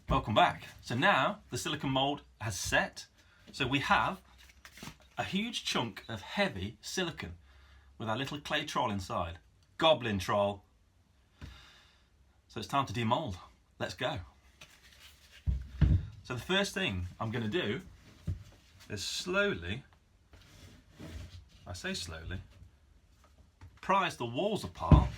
Welcome back. So now the silicone mould has set. So we have a huge chunk of heavy silicone with our little clay troll inside. Goblin Troll. So it's time to demould. Let's go. So the first thing I'm going to do is slowly, I say slowly, prise the walls apart.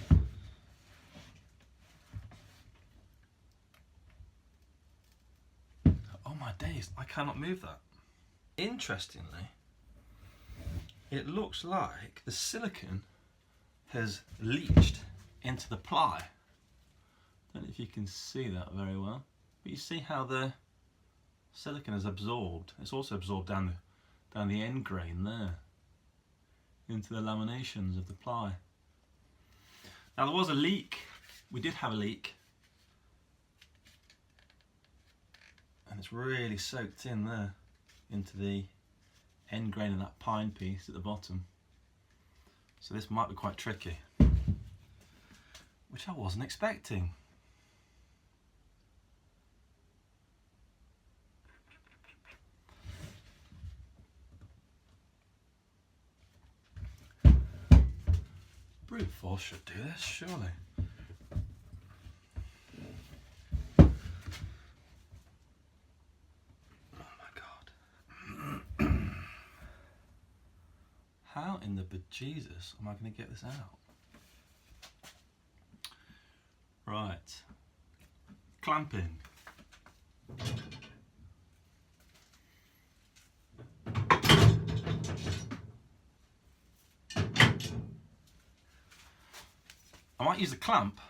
Oh my days, I cannot move that. Interestingly, it looks like the silicone has leached into the ply. Don't know if you can see that very well, but you see how the silicone is absorbed. It's also absorbed down the end grain there into the laminations of the ply. Now there was a leak. We did have a leak, and it's really soaked in there into the end grain of that pine piece at the bottom. So this might be quite tricky, which I wasn't expecting. Brute force should do this, surely. How in the bejesus am I going to get this out? Right. Clamping. I might use a clamp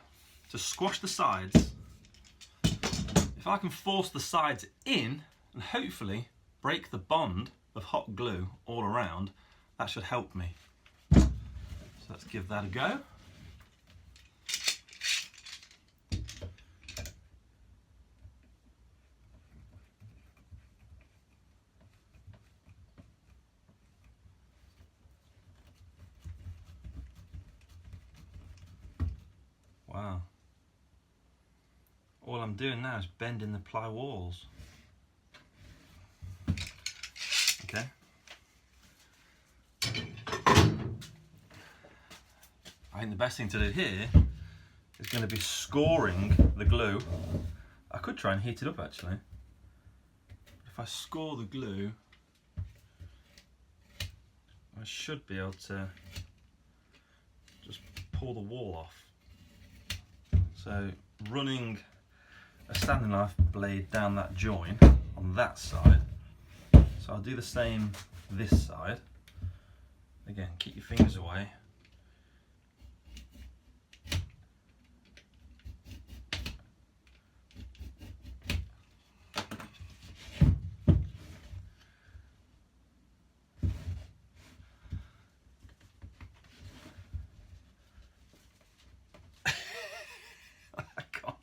to squash the sides. If I can force the sides in and hopefully break the bond of hot glue all around, that should help me. So let's give that a go. Wow. All I'm doing now is bending the ply walls. Okay. I think the best thing to do here is going to be scoring the glue. I could try and heat it up actually. If I score the glue, I should be able to just pull the wall off. So running a standing knife blade down that join on that side. So I'll do the same this side. Again, keep your fingers away.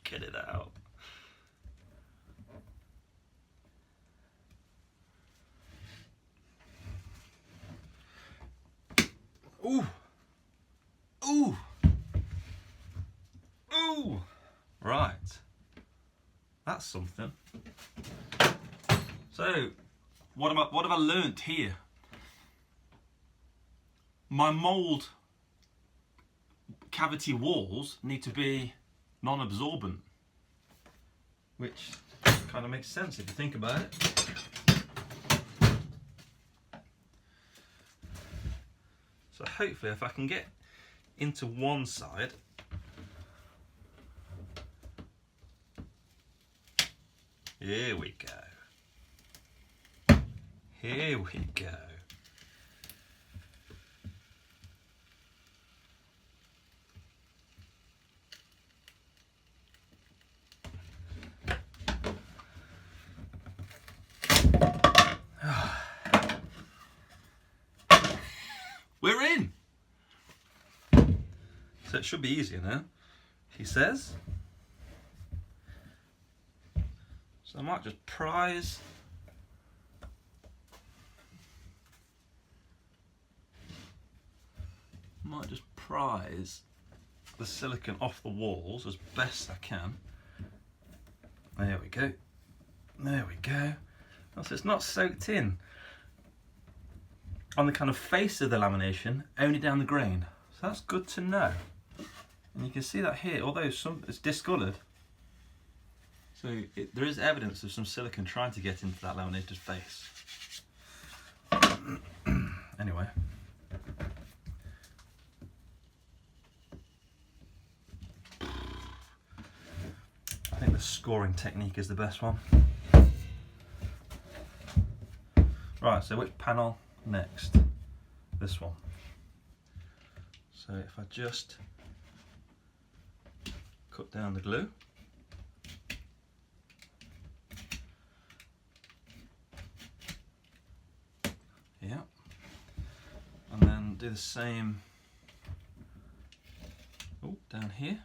Get it out. Ooh. Ooh. Ooh. Right. That's something. So, what have I learnt here? My mould cavity walls need to be non-absorbent, which kind of makes sense if you think about it. So hopefully if I can get into one side, here we go. Here we go. We're in! So it should be easier now, he says. So I might just prise the silicone off the walls as best I can. There we go. There we go. So it's not soaked in on the kind of face of the lamination, only down the grain. So that's good to know. And you can see that here, although it's discoloured. So there is evidence of some silicone trying to get into that laminated face. Anyway. I think the scoring technique is the best one. Right, so which panel next? This one. So if I just cut down the glue. Yeah. And then do the same down here.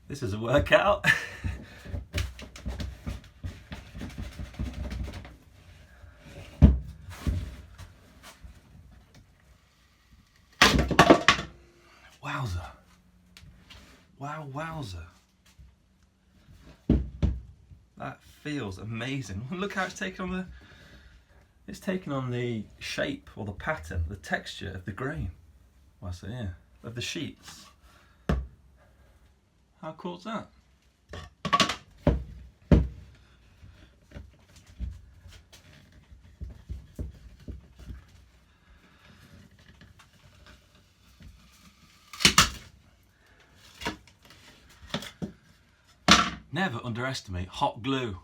This is a workout. Wowza. Wow, wowza. That feels amazing. Look how it's taken on the shape or the pattern, the texture of the grain. Well, so yeah, of the sheets. How cool is that? Never underestimate hot glue.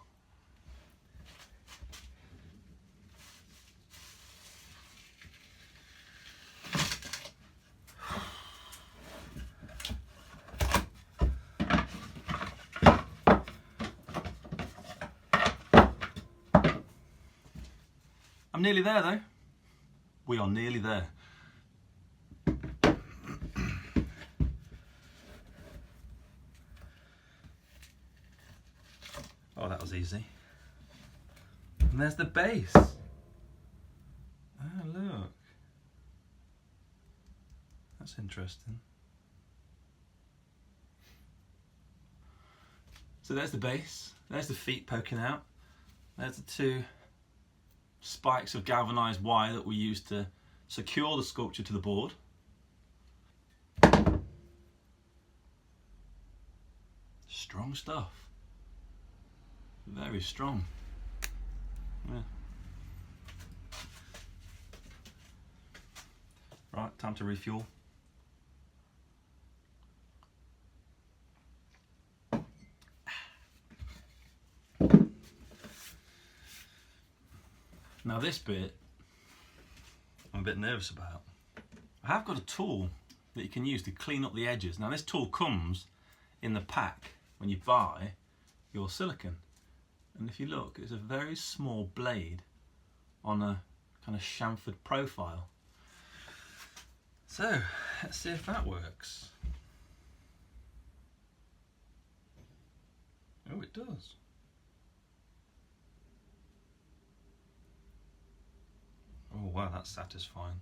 I'm nearly there though. We are nearly there. Oh, that was easy. And there's the base. Oh, look. That's interesting. So there's the base. There's the feet poking out. There's the two spikes of galvanized wire that we use to secure the sculpture to the board. Strong stuff. Very strong. Yeah. Right, time to refuel. Now this bit, I'm a bit nervous about. I have got a tool that you can use to clean up the edges. Now this tool comes in the pack when you buy your silicone. And if you look, it's a very small blade on a kind of chamfered profile. So, let's see if that works. Oh, it does. Oh wow, that's satisfying.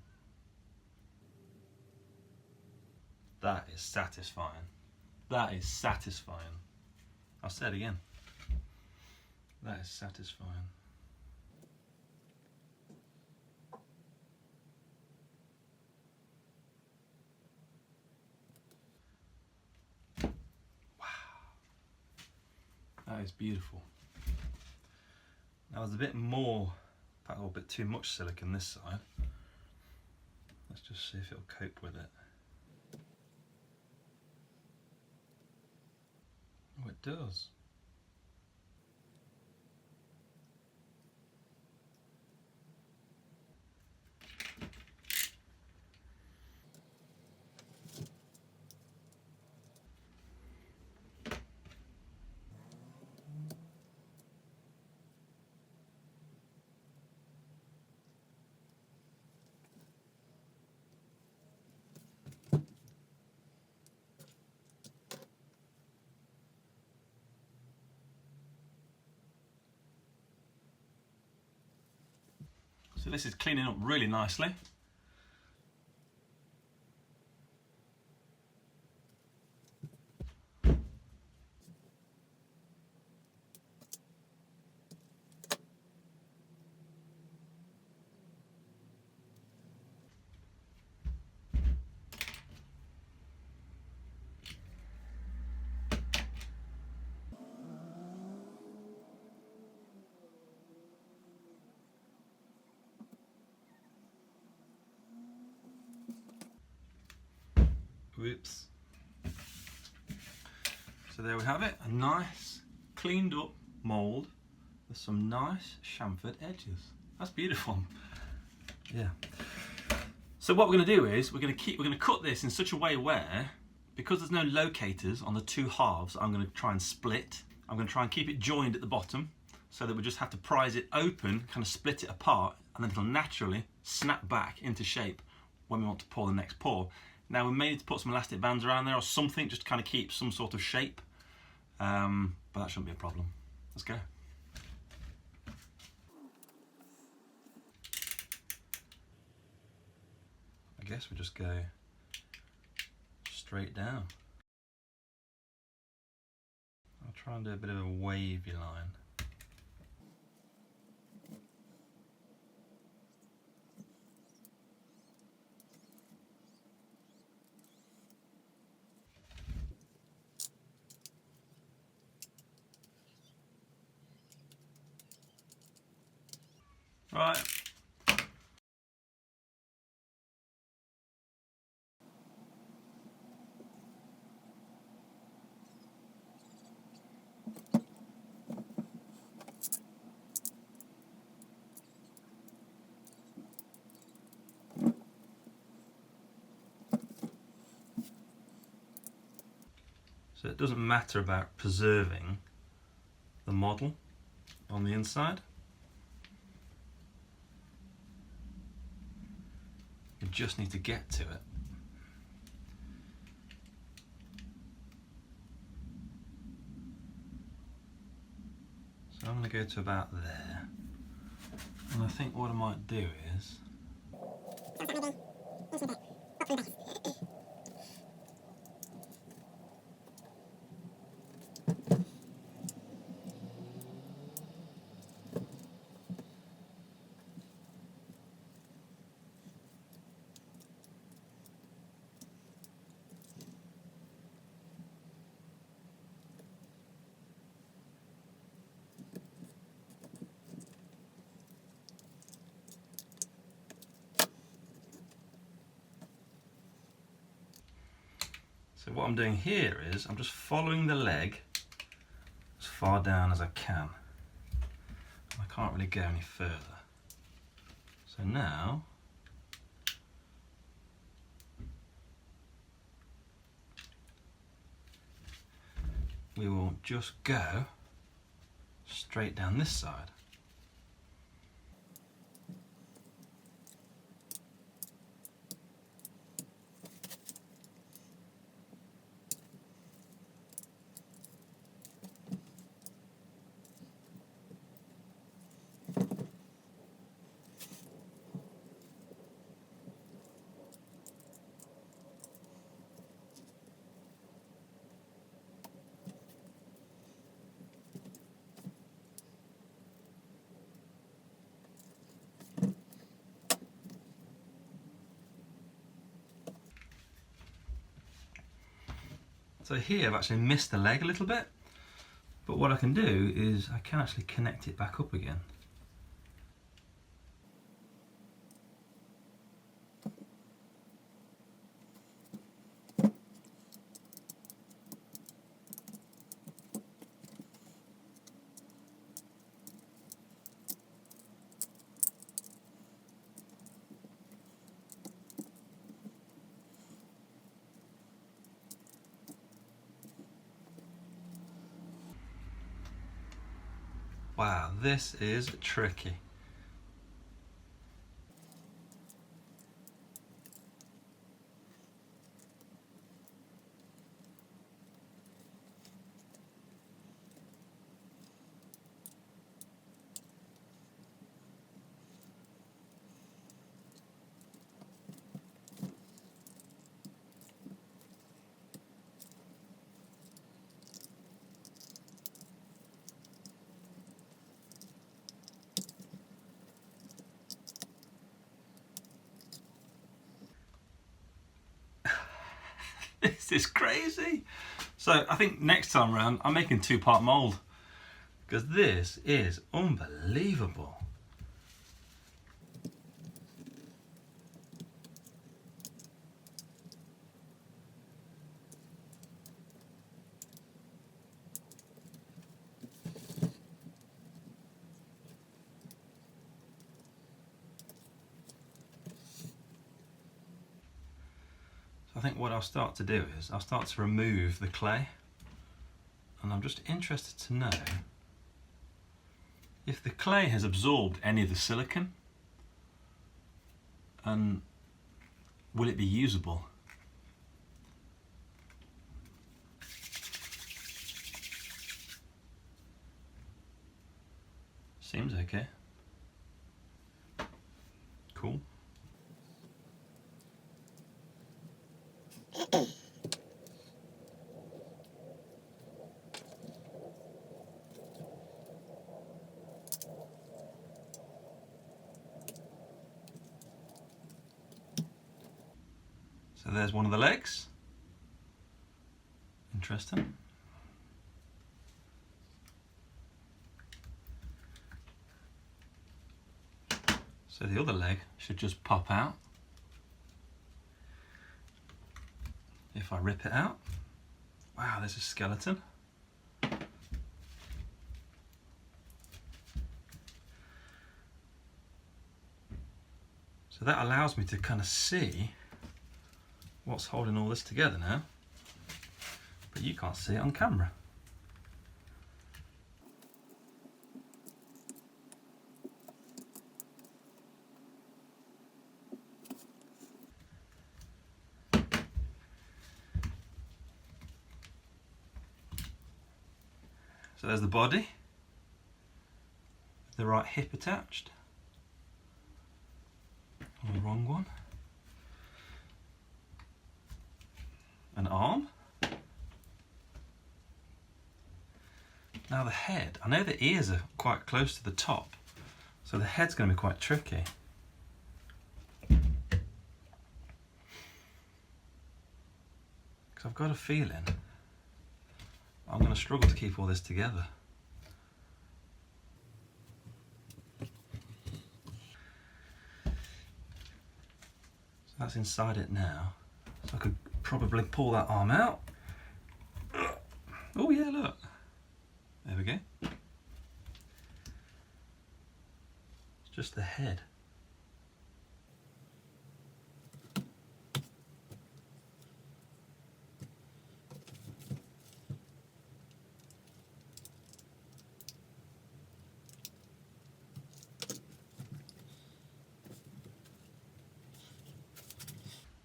That is satisfying. That is satisfying. I'll say it again. That is satisfying. Wow. That is beautiful. Now there's a bit more, a little bit too much silicone this side. Let's just see if it'll cope with it. Oh, it does. So this is cleaning up really nicely. Whoops. So there we have it, a nice cleaned up mould with some nice chamfered edges. That's beautiful. Yeah. So what we're going to do is we're going to cut this in such a way where, because there's no locators on the two halves, I'm going to try and split. I'm going to try and keep it joined at the bottom so that we just have to prise it open, kind of split it apart, and then it'll naturally snap back into shape when we want to pour the next pour. Now we may need to put some elastic bands around there or something just to kind of keep some sort of shape, but that shouldn't be a problem. Let's go. I guess we just go straight down. I'll try and do a bit of a wavy line. Right. So it doesn't matter about preserving the model on the inside. You just need to get to it. So I'm going to go to about there. And I think what I might do is so what I'm doing here is I'm just following the leg as far down as I can. I can't really go any further. So now we will just go straight down this side. So here I've actually missed the leg a little bit, but what I can do is I can actually connect it back up again. Wow, this is tricky. This is crazy. So I think next time around I'm making 2-part mould, because this is unbelievable. I think what I'll start to do is I'll start to remove the clay, and I'm just interested to know if the clay has absorbed any of the silicone, and will it be usable? Seems okay. Cool. So there's one of the legs. Interesting. So the other leg should just pop out if I rip it out. Wow, there's a skeleton. So that allows me to kind of see what's holding all this together now, but you can't see it on camera. So there's the body, the right hip attached, or the wrong one, an arm. Now the head, I know the ears are quite close to the top, so the head's going to be quite tricky. Because I've got a feeling I'm going to struggle to keep all this together. So that's inside it now. So I could probably pull that arm out. Oh yeah, look. There we go. It's just the head.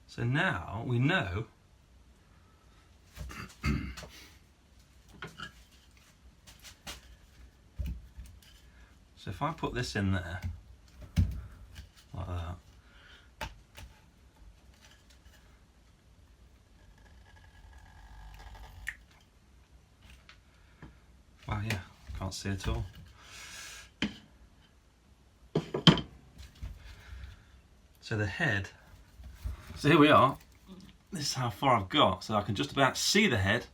So now we know so if I put this in there like that, wow, yeah, can't see at all. So the head, so here we are, this is how far I've got, so I can just about see the head,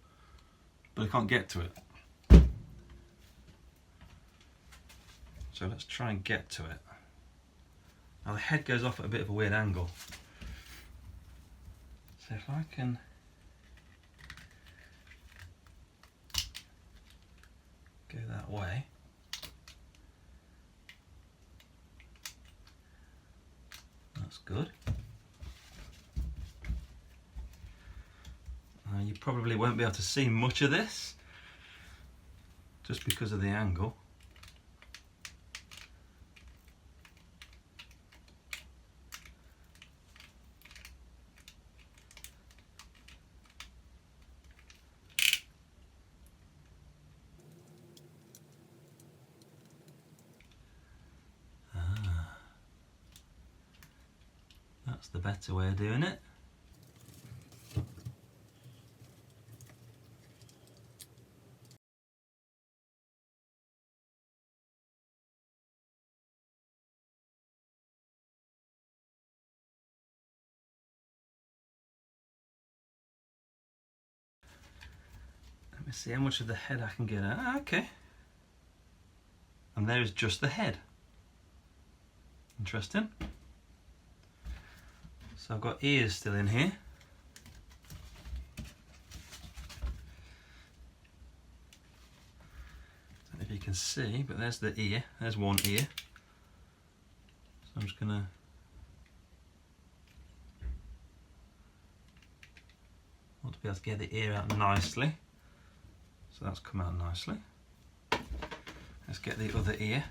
but I can't get to it. So let's try and get to it. Now the head goes off at a bit of a weird angle. So if I can go that way, that's good. You probably won't be able to see much of this just because of the angle. That's the better way of doing it. Let's see how much of the head I can get out. Ah, okay. And there is just the head. Interesting. So I've got ears still in here. Don't know if you can see, but there's the ear. There's one ear. So I'm just gonna want to be able to get the ear out nicely. So that's come out nicely. Let's get the other ear.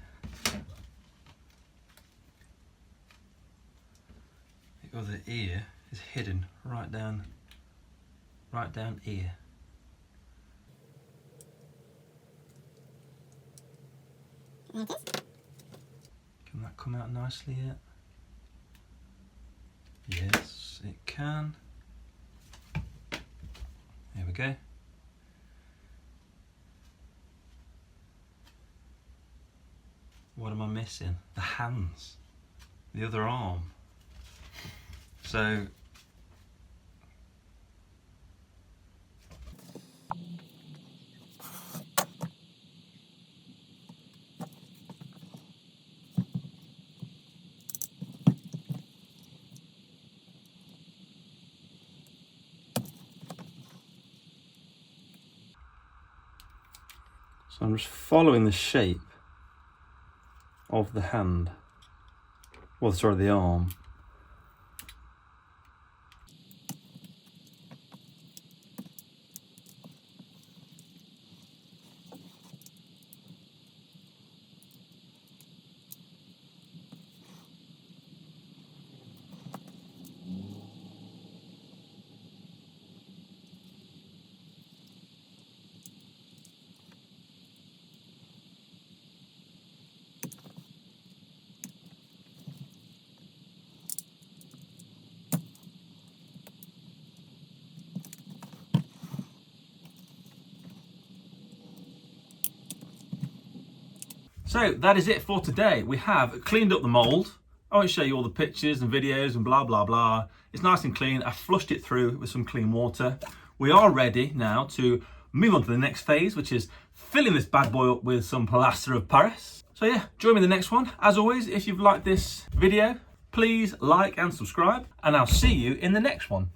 The other ear is hidden right down ear. Can that come out nicely yet? Yes, it can. There we go. What am I missing? The hands, the other arm. So I'm just following the shape of the hand, well, sorry, the arm. So that is it for today. We have cleaned up the mould. I won't show you all the pictures and videos and blah, blah, blah. It's nice and clean. I flushed it through with some clean water. We are ready now to move on to the next phase, which is filling this bad boy up with some plaster of Paris. So yeah, join me in the next one. As always, if you've liked this video, please like and subscribe, and I'll see you in the next one.